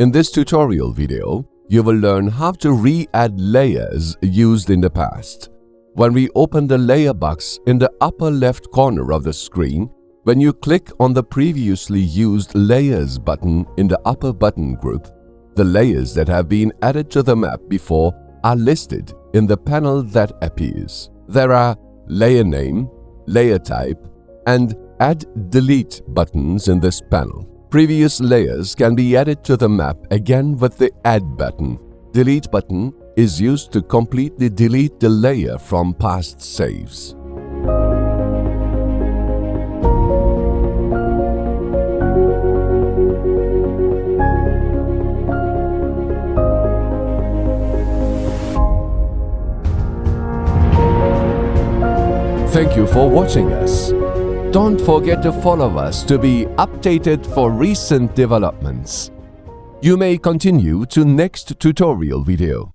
In this tutorial video, you will learn how to re-add layers used in the past. When we open the layer box in the upper left corner of the screen, when you click on the previously used layers button in the upper button group, the layers that have been added to the map before are listed in the panel that appears. There are layer name, layer type, and add delete buttons in this panel. Previous layers can be added to the map again with the add button. Delete button is used to completely delete the layer from past saves. Thank you for watching us. Don't forget to follow us to be updated for recent developments. You may continue to next tutorial video.